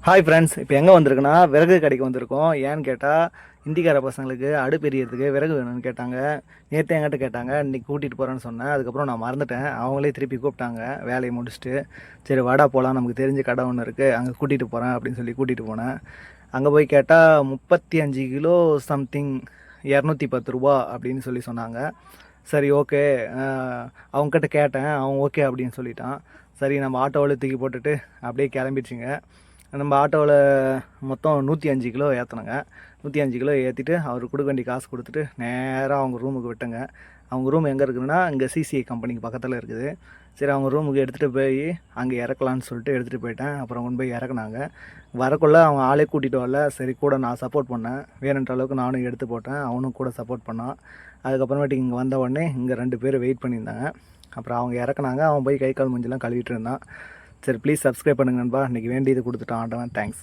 Hi friends, இப்போ எங்கே வந்திருக்குன்னா விறகு கடைக்கு வந்திருக்கோம். ஏன்னு கேட்டால் இந்திக்கார பசங்களுக்கு அடுப்பு எரியறதுக்கு விறகு வேணும்னு கேட்டாங்க. நேற்று என்கிட்ட கேட்டாங்க, இன்றைக்கி கூட்டிகிட்டு போகிறேன்னு சொன்னேன். அதுக்கப்புறம் நான் மறந்துட்டேன். அவங்களே திருப்பி கூப்பிட்டாங்க வேலையை முடிச்சுட்டு. சரி வாடா போகலாம், நமக்கு தெரிஞ்ச கடை ஒன்று இருக்குது, அங்கே கூட்டிகிட்டு போகிறேன் அப்படின்னு சொல்லி கூட்டிகிட்டு போனேன். அங்கே போய் கேட்டால் 35 கிலோ சம்திங் 210 ரூபா அப்படின்னு சொல்லி சொன்னாங்க. சரி ஓகே, அவங்கக்கிட்ட கேட்டேன், அவன் ஓகே அப்படின்னு சொல்லிட்டான். சரி நம்ம ஆட்டோவில் தூக்கி போட்டுட்டு அப்படியே கிளம்பிடுச்சுங்க. நம்ம ஆட்டோவில் மொத்தம் 105 கிலோ ஏற்றணுங்க. 105 கிலோ ஏற்றிட்டு அவர் கொடுக்க வேண்டிய காசு கொடுத்துட்டு நேராக அவங்க ரூமுக்கு விட்டேங்க. அவங்க ரூம் எங்கே இருக்குதுன்னா இங்கே சிசிஐ கம்பெனிக்கு பக்கத்தில் இருக்குது. சரி அவங்க ரூமுக்கு எடுத்துகிட்டு போய் அங்கே இறக்கலான்னு சொல்லிட்டு எடுத்துகிட்டு போயிட்டேன். அப்புறம் கொண்டு போய் இறக்குனாங்க. வரக்குள்ளே அவன் ஆளே கூட்டிகிட்டு வரல. சரி கூட நான் சப்போர்ட் பண்ணேன், வேணுன்ற அளவுக்கு நானும் எடுத்து போட்டேன், அவனும் கூட சப்போர்ட் பண்ணான். அதுக்கப்புறமேட்டு இங்கே வந்த உடனே இங்கே 2 பேர் வெயிட் பண்ணியிருந்தாங்க. அப்புறம் அவங்க இறக்குனாங்க. அவன் போய் கை கால் மூஞ்சிலாம் கழுவிட்டு இருந்தான். சரி ப்ளீஸ் சப்ஸ்கிரைப் பண்ணுங்க நண்பா. இன்றைக்கி வேண்டியது கொடுத்துட்டான் ஆண்டவன். தேங்க்ஸ்.